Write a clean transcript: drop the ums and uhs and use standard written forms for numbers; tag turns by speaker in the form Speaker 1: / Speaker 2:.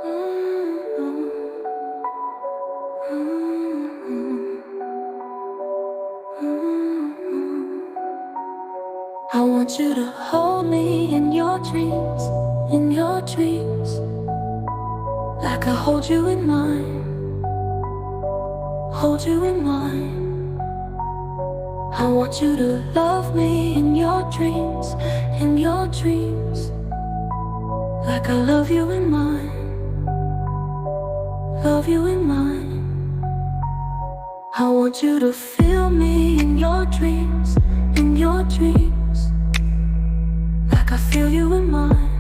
Speaker 1: I want you to hold me in your dreams, like I hold you in mine, hold you in mine. I want you to love me in your dreams, like I love you in mine, love you in mine. I want you to feel me in your dreams, like I feel you in mine.